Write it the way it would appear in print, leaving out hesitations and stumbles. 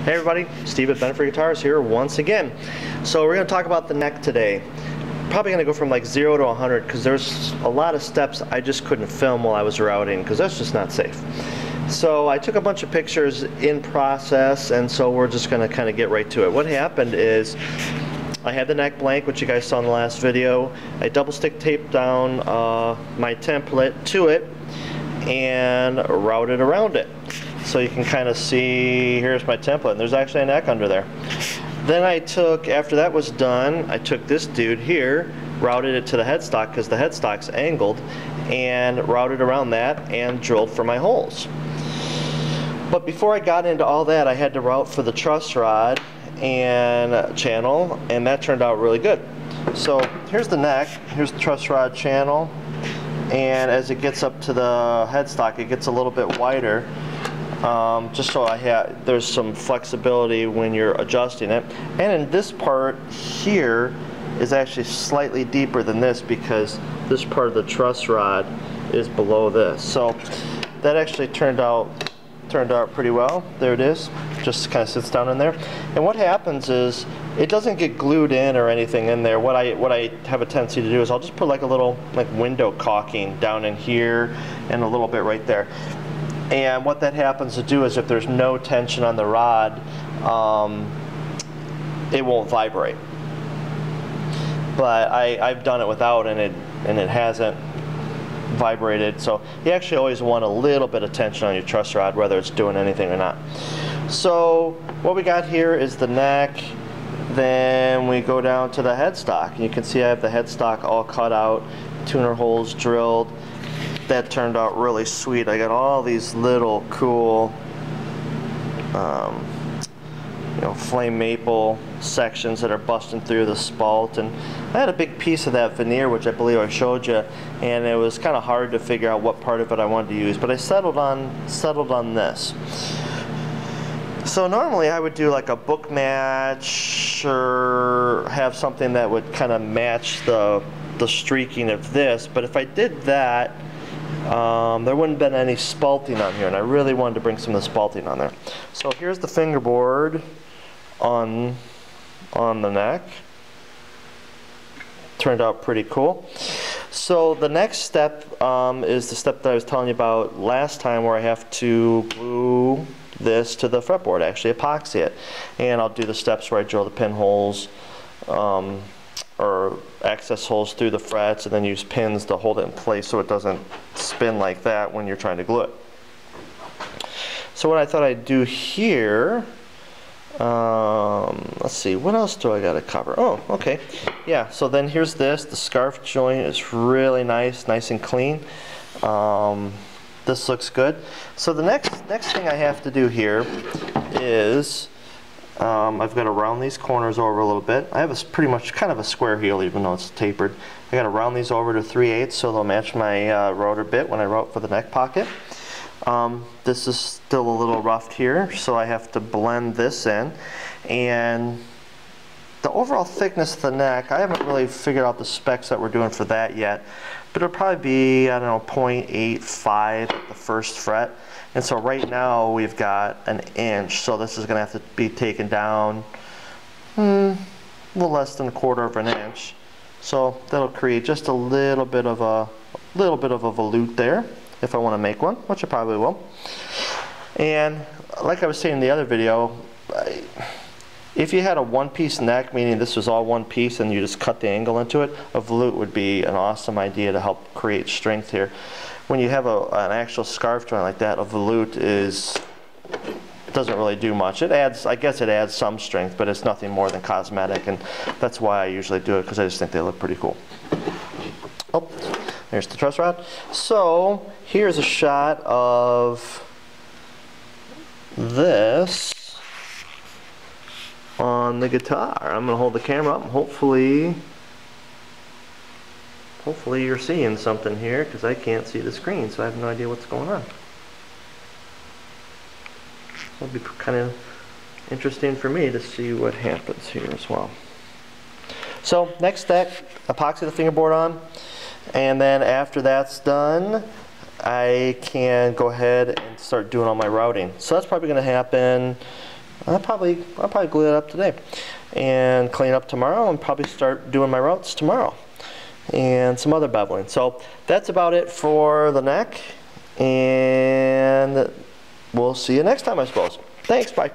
Hey everybody, Steve at Benefit Guitars here once again. So we're going to talk about the neck today. Probably going to go from like 0 to 100 because there's a lot of steps I just couldn't film while I was routing because that's just not safe. So I took a bunch of pictures in process, and so we're just going to kind of get right to it. What happened is I had the neck blank, which you guys saw in the last video. I double stick taped down my template to it and routed around it. So you can kind of see, here's my template, and there's actually a neck under there. Then I took, after that was done, I took this dude here, routed it to the headstock because the headstock's angled, and routed around that and drilled for my holes. But before I got into all that, I had to route for the truss rod and channel, and that turned out really good. So here's the neck, here's the truss rod channel, and as it gets up to the headstock, it gets a little bit wider. Just so there's some flexibility when you're adjusting it. And in this part here is actually slightly deeper than this because this part of the truss rod is below this. So that actually turned out pretty well. There it is. Just kind of sits down in there. And what happens is it doesn't get glued in or anything in there. What I have a tendency to do is I'll just put like a little window caulking down in here and a little bit right there. And what that happens to do is if there's no tension on the rod, it won't vibrate. But I've done it without, and it hasn't vibrated. So you actually always want a little bit of tension on your truss rod, whether it's doing anything or not. So what we got here is the neck. Then we go down to the headstock. And you can see I have the headstock all cut out, tuner holes drilled. That turned out really sweet. I got all these little cool flame maple sections that are busting through the spalt, and I had a big piece of that veneer, which I believe I showed you, and it was kind of hard to figure out what part of it I wanted to use, but I settled on this. So normally I would do like a book match or have something that would kind of match the streaking of this, but if I did that, there wouldn't have been any spalting on here, and I really wanted to bring some of the spalting on there. So here's the fingerboard on the neck. Turned out pretty cool. So the next step is the step that I was telling you about last time, where I have to glue this to the fretboard, actually epoxy it. And I'll do the steps where I drill the pinholes or access holes through the frets, and then use pins to hold it in place so it doesn't spin like that when you're trying to glue it. So what I thought I'd do here, let's see, what else do I got to cover? Oh, okay. Yeah, so then here's this. The scarf joint is really nice and clean. This looks good. So the next thing I have to do here is I've got to round these corners over a little bit. I have pretty much kind of a square heel, even though it's tapered. I got to round these over to 3/8 so they'll match my router bit when I route for the neck pocket. This is still a little rough here, so I have to blend this in. And the overall thickness of the neck, I haven't really figured out the specs that we're doing for that yet, but it'll probably be, I don't know, 0.85 at the first fret. And so right now we've got an inch, so this is going to have to be taken down a little less than 1/4 of an inch. So that'll create just a little bit of a volute there if I want to make one, which I probably will. And like I was saying in the other video, if you had a one-piece neck, meaning this was all one piece and you just cut the angle into it, a volute would be an awesome idea to help create strength here. When you have an actual scarf joint like that, a volute doesn't really do much. It adds, I guess it adds some strength, but it's nothing more than cosmetic, and that's why I usually do it, because I just think they look pretty cool. Oh, there's the truss rod. So here's a shot of this on the guitar. I'm going to hold the camera up and hopefully you're seeing something here, because I can't see the screen, so I have no idea what's going on. It'll be kind of interesting for me to see what happens here as well. So next step, epoxy the fingerboard on, and then after that's done, I can go ahead and start doing all my routing. So that's probably going to happen I'll probably glue that up today and clean up tomorrow and probably start doing my routes tomorrow and some other beveling. So that's about it for the neck, and we'll see you next time, I suppose. Thanks, bye.